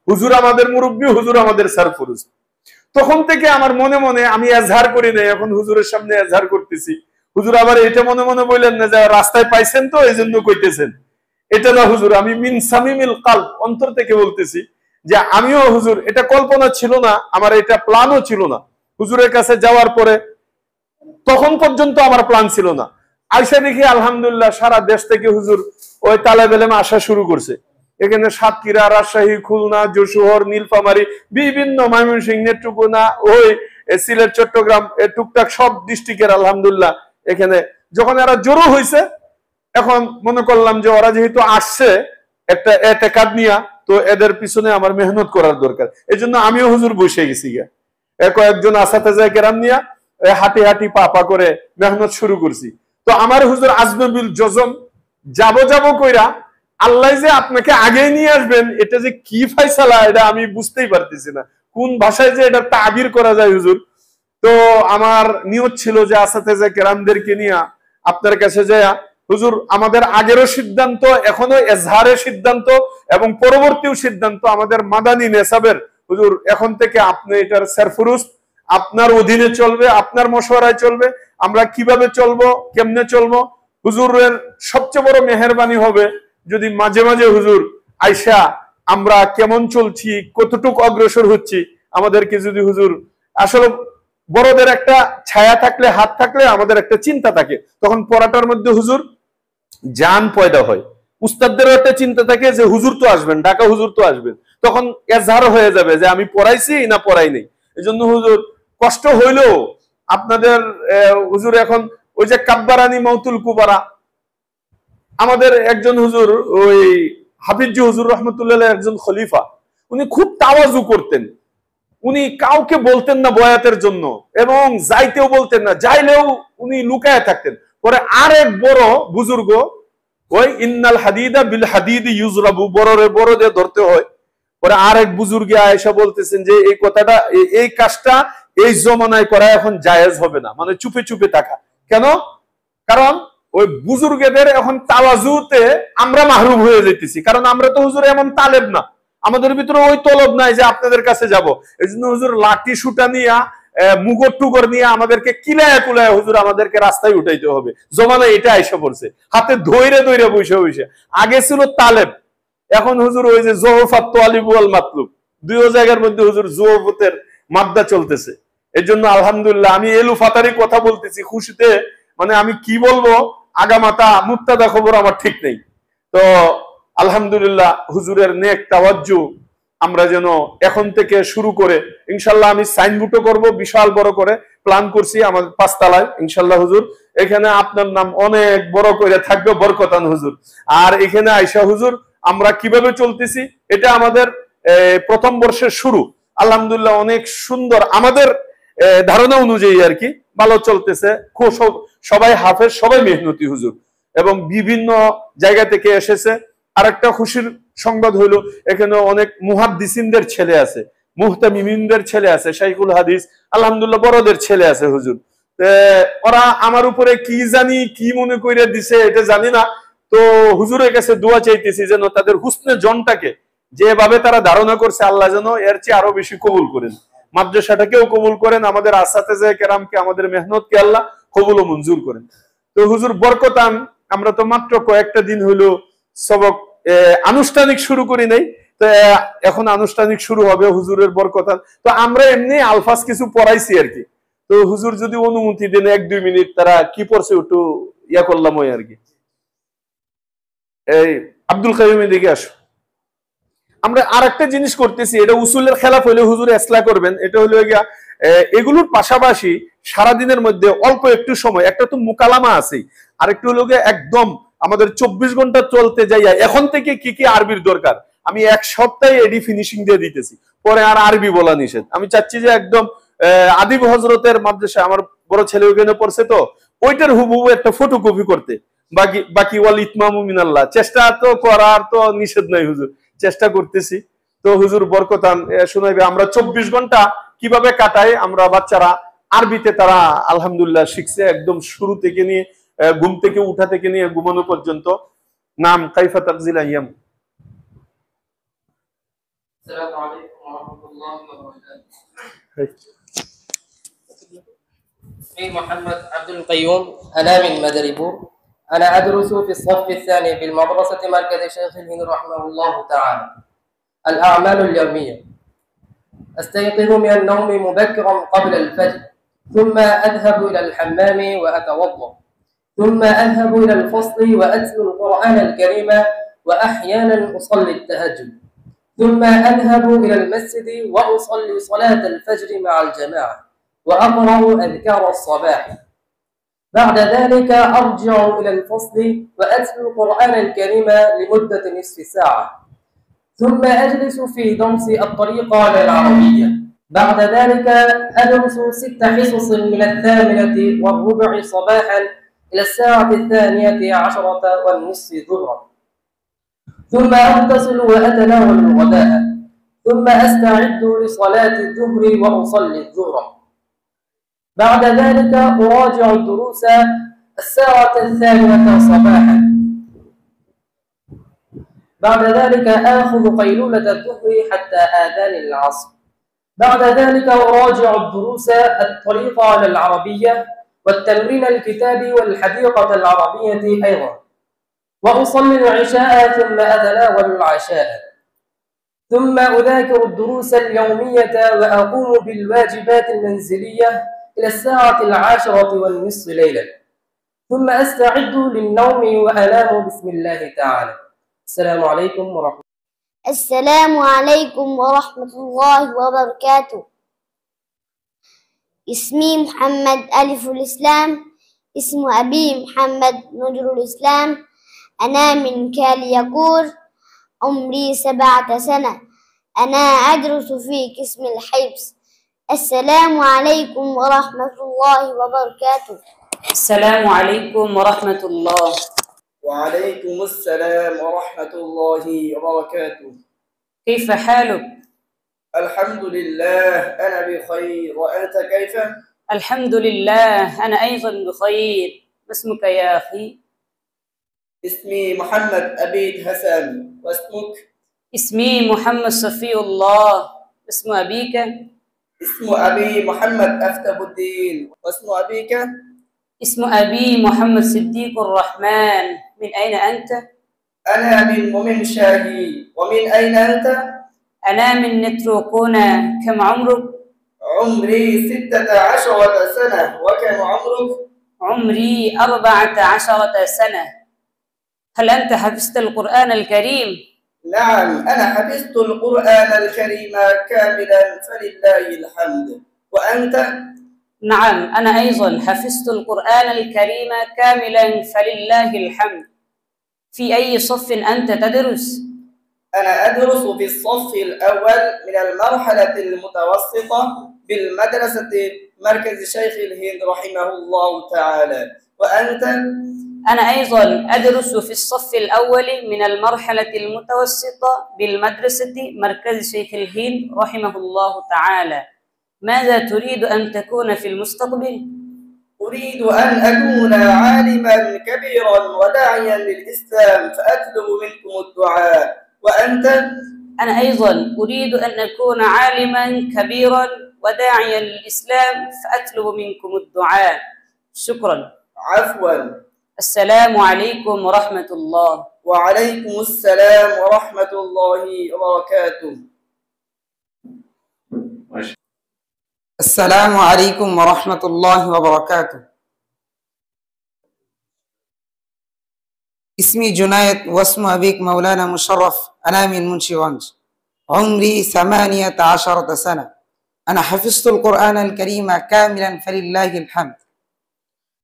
হুজুর আমাদের মুরব্বী, হুজুর আমাদের সরফরুজ। তখন থেকে আমার মনে মনে, আমি এজহার করি নাই, এখন হুজুরের সামনে এজহার করতেছি। হুজুর আবার এটা মনে মনে বললেন না যে রাস্তায় পাইছেন তো এই জন্য কইতেছেন, এটা না হুজুর, আমি মিন সামিমিল কালব, অন্তর থেকে বলতেছি যে আমিও হুজুর, এটা কল্পনা ছিল না, আমার এটা প্ল্যানও ছিল না। হুজুরের কাছে যাওয়ার পরে তখন পর্যন্ত আমার প্ল্যান ছিল না। আইসা দেখি আলহামদুলিল্লাহ সারা দেশ থেকে হুজুর ওই তালেব ইলম আসা শুরু করছে। এখানে সাতক্ষীরা, রাজশাহী, খুলনা, যশোর, নীলফামারী, বিভিন্ন ময়মনসিংহ, নেত্রকোনা, ওই সিলেট, চট্টগ্রাম, টুকটাক সব ডিস্ট্রিক্টের আলহামদুলিল্লাহ এখানে যখন এরা জড়ো হয়েছে, এখন মনে করলাম যে ওরা যেহেতু আসছে একটা এতেকাদ নিয়া, তো এদের পিছনে আমার মেহনত করার দরকার। এই জন্য আমিও হুজুর বসে গেছি গিয়া, কয়েকজন আসাতেজা কেরাম নিয়া হাঁটি হাঁটি পা পা করে মেহনত শুরু করছি। তো আমার হুজুর আজনবিল জজম যাব কইরা আল্লাহ যে আপনাকে আগে নিয়ে আসবেন, এটা যে কি ফাইসালা এটা আমি বুঝতেই পারতেছি না, কোন ভাষায় যে এটা তাবির করা যায় হুজুর। তো আমার নিয়ত ছিল যে আসাতেজা কেরামদেরকে নিয়ে আপনার কাছে যায়, হুজুর আমাদের আগেরও সিদ্ধান্ত, এখনো এজহারের সিদ্ধান্ত এবং পরবর্তীও সিদ্ধান্ত আমাদের মাদানী নেসাবের, হুজুর এখন থেকে আপনি এটার সরফরুজ, আপনার অধীনে চলবে, আপনার মশওয়ারায় চলবে। আমরা কিভাবে চলবো, কেমনে চলবো, হুজুরের সবচেয়ে বড় মেহেরবানি হবে যদি মাঝে মাঝে হুজুর আইসা আমরা কেমন চলছি, কতটুকু অগ্রসর হচ্ছি, আমাদেরকে যদি হুজুর, আসলে বড়দের একটা ছায়া থাকলে, হাত থাকলে আমাদের একটা চিন্তা থাকে, তখন পড়াটার মধ্যে হুজুর জান পয়দা হয়। উস্তাদদেরও একটা চিন্তা থাকে যে হুজুর তো আসবেন, ঢাকা হুজুর তো আসবেন, তখন এজহার হয়ে যাবে যে আমি পড়াইছি না পড়াই নাই। এই জন্য হুজুর কষ্ট হইলেও আপনাদের হুজুর এখন ওই যে কাব্বারানি মাউতুল কুবারা, আমাদের একজন হুজুর ওই হাফিজ হুজুর রহমতুল্লাহ একজন খলিফা, উনি খুব তাওয়াজু করতেন, উনি কাউকে বলতেন না বয়াতের জন্য এবং যাইতেও বলতেন না, যাইলেও উনি লুকায় থাকতেন। পরে আরেক বড় বুজুর্গ, ওই ইন্নাল হাদিদা বিল হাদিদ ইউজরাবু, বড়রে বড় দিয়ে ধরতে হয়। পরে আরেক বুজুর্গে আয়েশা বলতেছেন যে এই কথাটা, এই কাজটা এই জমানায় করা এখন জায়েজ হবে না, মানে চুপে চুপে থাকা। কেন? কারণ ওই বুজুর্গদের এখন তাওয়াজুতে আমরা মাহরুম হয়ে যেতেছি, কারণ আমরা তো হুজুর এমন তালেব না, আমাদের ভিতরে ওই তলব নাই যে আপনাদের কাছে যাব। এই জন্য হুজুর লাঠি সুটা নিয়া, মুগর টুগর নিয়ে আমাদেরকে কিলায় কুলায় হুজুর আমাদেরকে রাস্তায় উঠাইতে হবে। জমানা এটা আইসা পড়ছে, হাতে ধৈরে ধৈরে বসে বসে। আগে ছিল তালেব, এখন হুজুর ওই যে জোহফাত তালিব ওয়াল মাতলুব, দুই জায়গার মধ্যে হুজুর জোহফতের মাদ্দা চলতেছে। এই জন্য আলহামদুলিল্লাহ আমি এলু ফাতারি কথা বলতেছি খুশিতে, মানে আমি কি বলবো আগামাতা মুক্তাদা খবর আমার ঠিক নেই। তো আলহামদুলিল্লাহ হুজুরের নেক তাওয়াজ্জু আমরা যেন এখন থেকে শুরু করে, ইনশাল্লাহ আমি সাইনবোর্ডও করব বিশাল বড় করে, প্ল্যান করছি আমাদের 5 তলায় ইনশাল্লাহ হুজুর, এখানে আপনার নাম অনেক বড় করে থাকবে, বরকতান হুজুর। আর এখানে আয়শা হুজুর আমরা কিভাবে চলতেছি, এটা আমাদের প্রথম বর্ষের শুরু, আলহামদুলিল্লাহ অনেক সুন্দর আমাদের ধারণা অনুযায়ী আর কি ভালো চলতেছে। সবাই হাফেজ, সবাই মেহনতি হুজুর, এবং বিভিন্ন জায়গা থেকে এসেছে। আর একটা খুশির সংবাদ হইলো এখানে অনেক মুহাদ্দিসিনদের ছেলে আছে, মুহতামিমিনদের ছেলে আছে, শাইখুল হাদিস আলহামদুলিল্লাহ বড়দের ছেলে আছে হুজুর। ওরা আমার উপরে কি জানি কি মনে করে দিছে এটা জানি না, তো হুজুরের কাছে দোয়া চাইতেছি যেন তাদের হুসনে জনটাকে যেভাবে তারা ধারণা করছে আল্লাহ যেন এর চেয়ে আরো বেশি কবুল করেন, মাদ্রাসাটাকেও কবুল করেন, আমাদের আসাতেজা কেরামকে, আমাদের মেহনতকে আল্লাহ কবুল ও মঞ্জুর করেন। তো হুজুর বরকতান আমরা তো মাত্র কয়েকটা দিন হইলো সবক আনুষ্ঠানিক শুরু করি নাই, তো এখন আনুষ্ঠানিক শুরু হবে হুজুরের বরকতান। তো আমরা এমনি আলফাজ কিছু পড়াইছি আর কি, তো হুজুর যদি অনুমতি দেন 1-2 মিনিট তারা কি পড়ছে একটু ইয়া করলাম ওই আর কি। এই আব্দুল কাইয়ুমের দিকে আসো। আমরা আর একটা জিনিস করতেছি, এটা উসুলের খেলাফ হইলে হুজুর ইসলাহ করবেন, এটা হলো গিয়া এগুলোর পাশাপাশি সারাদিনের মধ্যে অল্প একটু সময়, একটা তো মুকালামা আছে, আর একটু হলো গিয়া একদম আমাদের 24 ঘন্টা চলতে যাইয়া এখন থেকে কি কি আরবির দরকার আমি 1 সপ্তাহে এডি ফিনিশিং দিয়ে দিতেছি, পরে আর আরবি বলা নিষেধ। আমি চাচ্ছি যে একদম আদিব হজরতের মাদ্রাসা আমার বড় ছেলে ওখানে পড়ছে, তো ওইটার হুবহু একটা ফটোকপি করতে, বাকি বাকি ওয়াল ইতমামু মিনাল্লাহ, চেষ্টা তো করার তো নিষেধ নাই হুজুর, চেষ্টা করতেছি। তো হুজুর বরকতান শোনাইবে আমরা 24 ঘন্টা কিভাবে কাটাই, আমরা বাচ্চারা আরবিতে তারা আলহামদুলিল্লাহ শিখছে একদম শুরু থেকে নিয়ে ঘুম থেকে উঠা থেকে নিয়ে ঘুমানো পর্যন্ত। নাম কাইফা তাকজিল আইয়াম। السلام عليكم ورحمة الله وبركاته. اسمي محمد عبد القيوم، أنا من مدربور. أنا أدرس في الصف الثاني بالمدرسة مركز شيخ الهند رحمه الله تعالى. الأعمال اليومية: أستيقظ من النوم مبكرا قبل الفجر، ثم أذهب إلى الحمام وأتوضأ، ثم أذهب إلى الفصل وأتلو القرآن الكريم، وأحيانا أصلي التهجد، ثم أذهب إلى المسجد وأصلي صلاة الفجر مع الجماعة وأقرأ أذكار الصباح. بعد ذلك أرجع إلى الفصل وأتلو القرآن الكريم لمدة نصف ساعة، ثم أجلس في درس الطريقة العربية. بعد ذلك أدرس 6 حصص من 8:15 صباحا إلى 12:30 ظهرا، ثم أغتسل وأتناول الغداء، ثم أستعد لصلاة الظهر وأصلي الظهر. بعد ذلك أراجع الدروس 2:00 صباحا. بعد ذلك آخذ قيلولة الظهر حتى آذان العصر. بعد ذلك أراجع الدروس الطريقة العربية والتمرين الكتابي والحديقة العربية أيضا، وأصلي العشاء ثم أتناول العشاء، ثم أذاكر الدروس اليومية وأقوم بالواجبات المنزلية إلى 10:10 ليلا، ثم أستعد للنوم وأنام بسم الله تعالى. السلام عليكم ورحمة الله. السلام عليكم ورحمة الله وبركاته. اسمي محمد ألف الإسلام، اسم أبي محمد نجر الإسلام، أنا من كالياكور، عمري 7 سنة، أنا أدرس في قسم الحفظ. السلام عليكم ورحمة الله وبركاته. السلام عليكم ورحمة الله. وعليكم السلام ورحمة الله وبركاته. كيف حالك؟ الحمد لله، أنا بخير، وأنت كيف؟ الحمد لله، أنا أيضا بخير. ما اسمك يا أخي؟ اسمي محمد أبيد حسن، واسمك؟ اسمي محمد صفي الله. اسم أبيك؟ اسم أبي محمد أفتح الدين، واسم أبيك؟ اسم أبي محمد صديق الرحمن. من أين أنت؟ أنا من شاهي. ومن أين أنت؟ أنا من نتروكونا. كم عمرك؟ عمري 16 سنة. وكم عمرك؟ عمري 14 سنة. هل أنت حفظت القرآن الكريم؟ نعم، أنا حفظت القرآن الكريم كاملا فلله الحمد. وأنت؟ نعم، أنا أيضا حفظت القرآن الكريم كاملا فلله الحمد. في أي صف أنت تدرس؟ أنا أدرس في الصف الأول من المرحلة المتوسطة بالمدرسة مركز شيخ الهند رحمه الله تعالى. وأنت؟ أنا أيضا أدرس في الصف الأول من المرحلة المتوسطة بالمدرسة مركز شيخ الهند رحمه الله تعالى. ماذا تريد أن تكون في المستقبل؟ أريد أن أكون عالما كبيرا وداعيا للإسلام، فأطلب منكم الدعاء. وأنت؟ أنا أيضا أريد أن أكون عالما كبيرا وداعيا للإسلام، فأطلب منكم الدعاء. شكرا. عفوا. السلام عليكم ورحمة الله. وعليكم السلام ورحمة الله وبركاته. السلام عليكم ورحمة الله وبركاته. اسمي جنيد، واسم أبيك مولانا مشرف، أنا من منشيوانج، عمري 18 سنة، أنا حفظت القرآن الكريم كاملا فلله الحمد.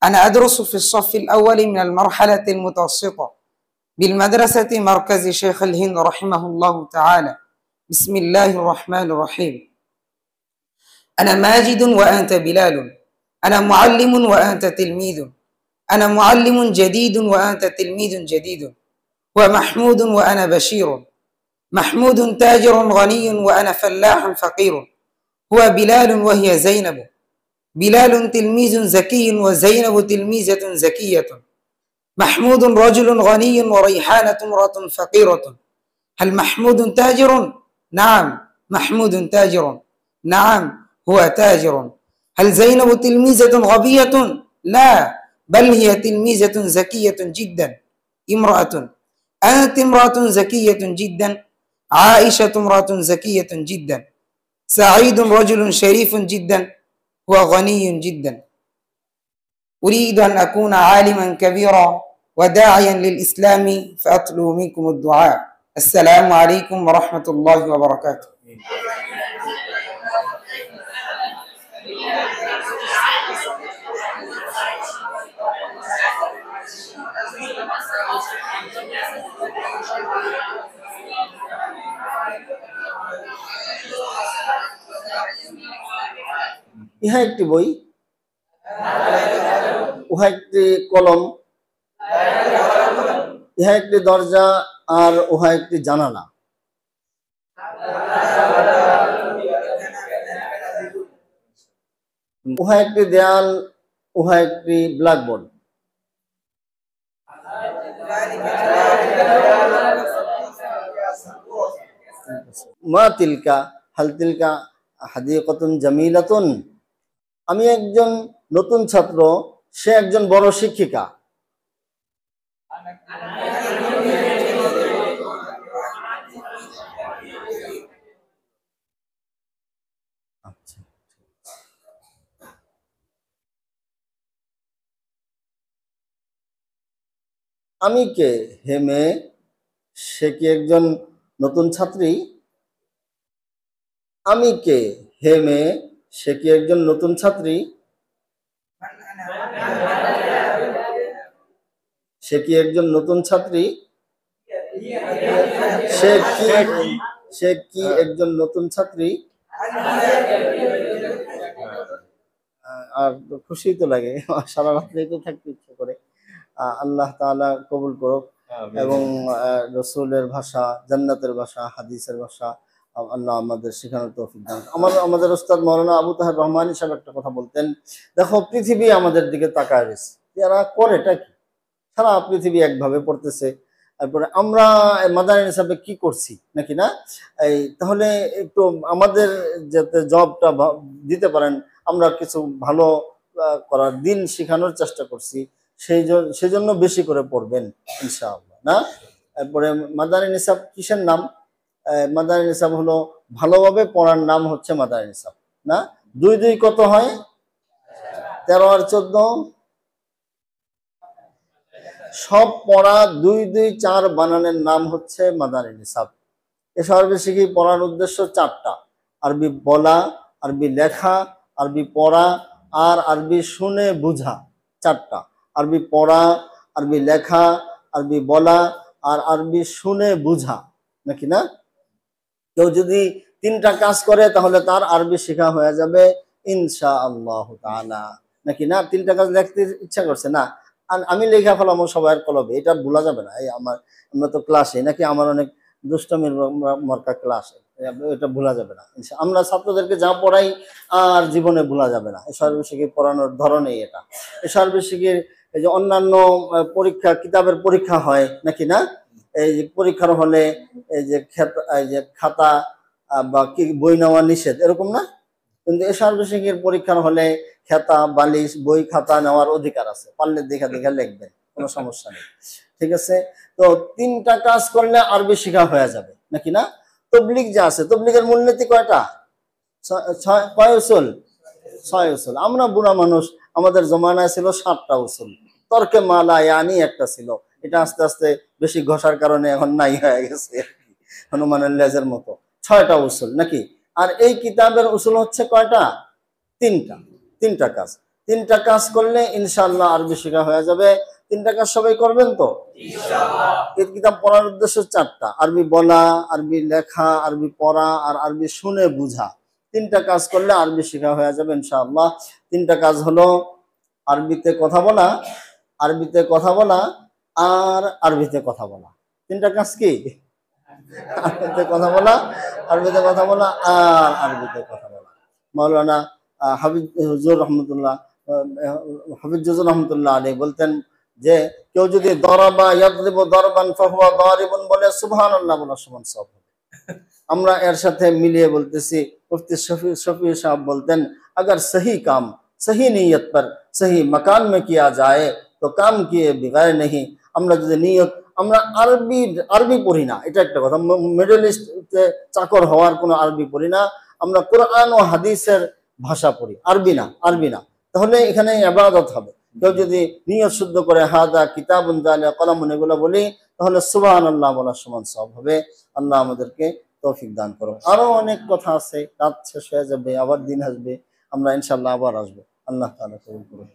أنا أدرس في الصف الأول من المرحلة المتوسطة بالمدرسة مركز شيخ الهند رحمه الله تعالى. بسم الله الرحمن الرحيم. أنا ماجد وأنت بلال، أنا معلم وأنت تلميذ، أنا معلم جديد وأنت تلميذ جديد، ومحمود وأنا بشير، محمود تاجر غني وأنا فلاح فقير، هو بلال وهي زينب، بلال تلميذ زكي وزينب تلميذة زكية، محمود رجل غني وريحانة امرأة فقيرة. هل محمود تاجر؟ نعم محمود تاجر. نعم هو تاجر. هل زينب تلميذة غبية؟ لا، بل هي تلميذة ذكية جدا. امرأة. أنت امرأة ذكية جدا. عائشة امرأة ذكية جدا. سعيد رجل شريف جدا. هو غني جدا. أريد أن أكون عالما كبيرا وداعيا للإسلام فأطلب منكم الدعاء. السلام عليكم ورحمة الله وبركاته. ইহা একটি বই, উহা একটি কলম, ইহা একটি দরজা, আর উহা একটি জানালা। উহা একটি দেয়াল, উহা একটি ব্ল্যাকবোর্ড। মা তিলকা হাল তিলকা হাদিকাতুন জামিলাতুন। আমি একজন নতুন ছাত্র, সে একজন বড় শিক্ষিকা। আমি কে? হে মেয়ে, সে কি একজন নতুন ছাত্রী? আমি কে? হে মেয়ে, সে কি একজন নতুন ছাত্রী? সে কি একজন নতুন ছাত্রী? সে কি একজন নতুন ছাত্রী? আর খুশি তো লাগে, সারা রাত্রে তো থাকতে ইচ্ছে করে। আল্লাহ তাআলা কবুল করুক এবং রসুলের ভাষা, জান্নাতের ভাষা, হাদিসের ভাষা আল্লাহ আমাদের শেখানোর তৌফিক দান। আমাদের উস্তাদ মাওলানা আবু তাহের রহমানী সাহেব একটা কথা বলতেন, দেখো পৃথিবী আমাদের দিকে তাকায় রয়েছে, এরা করেটা কি? সারা পৃথিবী একভাবে পড়তেছে, তারপরে আমরা মাদানী হিসাবে কি করছি নাকি না? তাহলে একটু আমাদের যাতে জবটা দিতে পারেন, আমরা কিছু ভালো করার, দিন শেখানোর চেষ্টা করছি, সেই জন্য বেশি করে পড়বেন ইনশাআল্লাহ না? তারপরে মাদানী নিসাব কিসের নাম? মাদানী নিসাব হলো ভালোভাবে পড়ার নাম হচ্ছে মাদানী নিসাব না? 2 2 কত হয়? 13 আর 14, সব পড়া 2 2 4 বানানের নাম হচ্ছে মাদানী নিসাব। এ সর্বশেষে পড়ার উদ্দেশ্য 4টা: আরবি বলা, আরবি লেখা, আরবি পড়া আর আরবি শুনে বুঝা। 4টা: আরবি পড়া, আরবি লেখা, আরবি বলা আর আরবি শুনে বুঝা নাকি না? কেউ যদি 3টা কাজ করে তাহলে তার আরবি শেখা হয়ে যাবে ইনশাআল্লাহ তাআলা নাকি না? 3টা কাজ লিখতে ইচ্ছা করছে না, আমি লেখা ফেলাম সবার কলবে, এটা ভোলা যাবে না। এই আমরা তো ক্লাসে নাকি, আমার অনেক দুষ্টমির মার্কা ক্লাস, এটা ভোলা যাবে না। আমরা ছাত্রদেরকে যা পড়াই আর জীবনে ভোলা যাবে না। এই সর্বশেষে পড়ানোর ধরনেই এটা। এই সর্বশেষে এই যে অন্যান্য পরীক্ষা, কিতাবের পরীক্ষা হয় নাকি না? এই যে পরীক্ষার হলে এই যে খাতা বা কি বই নেওয়া নিষেধ, এরকম না? কিন্তু এই সর্বশেষের পরীক্ষার হলে খাতা, বালিশ, বই, খাতা নেওয়ার অধিকার আছে, পারলে দেখা দেখা লিখবেন, কোনো সমস্যা নেই। ঠিক আছে? তো 3টা কাজ করলে আরবি শেখা হয়ে যাবে নাকি না? তবলিগ যা আছে, তবলিগের মূলনীতি কয়টা? 6 উসুল। 6 উসুল। আমরা বুড়া মানুষ, আমাদের জমানায় ছিল 7টা উসুল। তর্কে মালা ইয়ানি একটা ছিল, এটা আস্তে আস্তে বেশি ঘষার কারণে এখন নাই হয়ে গেছে, হনুমানের লেজের মতো। 6টা উসুল নাকি? আর এই কিতাবের উসুল হচ্ছে কয়টা? 3টা। 3টা কাজ। 3টা কাজ করলে ইনশাআল্লাহ আরবি শেখা হয়ে যাবে। 3টা কাজ সবাই করবেন তো ইনশাআল্লাহ। এই কিতাব পড়ার উদ্দেশ্য 4টা: আরবি বলা, আরবি লেখা, আরবি পড়া আর আরবি শুনে বুঝা। 3টা কাজ করলে আরবি শেখা হয়ে যাবে ইনশাআল্লাহ। 3টা কাজ হলো আরবিতে কথা বলা, আরবিতে কথা বলা আর আরবিতে কথা বলা। 3টা কাজ কি? আরবিতে কথা বলা, আরবিতে কথা বলা আর আরবিতে কথা বলা। মাওলানা হাফিজুর রহমতুল্লাহ আলাইহি বলতেন যে কেউ যদি দরাবা ইয়াদরিবু দরবান ফাহুয়া দারিবুন বলে সুবহানাল্লাহ বলার সমান সওয়াব হবে। আমরা এর সাথে মিলিয়ে বলতেছি মুফতি শফি সাহেব বলতেন अगर सही काम सही नीयत पर सही मकान में किया जाए तो काम किए बिगैर नहीं। আমরা যদি নিয়ত আমরা আরবি পড়ি না, এটা একটা কথা। মিডল ইস্টে চাকর হওয়ার কোনো আরবি পড়ি না, আমরা কোরআন ও হাদিসের ভাষা পড়ি, আরবি না। তাহলে এখানে ইবাদত হবে। কেউ যদি নিয়ত শুদ্ধ করে হাদা কিতাবুন জালিয়া কলামুন এগুলো বলি, তাহলে সুবহানাল্লাহ বলার সমান সওয়াব হবে। আল্লাহ আমাদেরকে তৌফিক দান করো। আরো অনেক কথা আছে, রাত শেষ হয়ে যাবে, আবার দিন আসবে, আমরা ইনশাআল্লাহ আবার আসবো। আল্লাহ তাআলা কবুল করুন।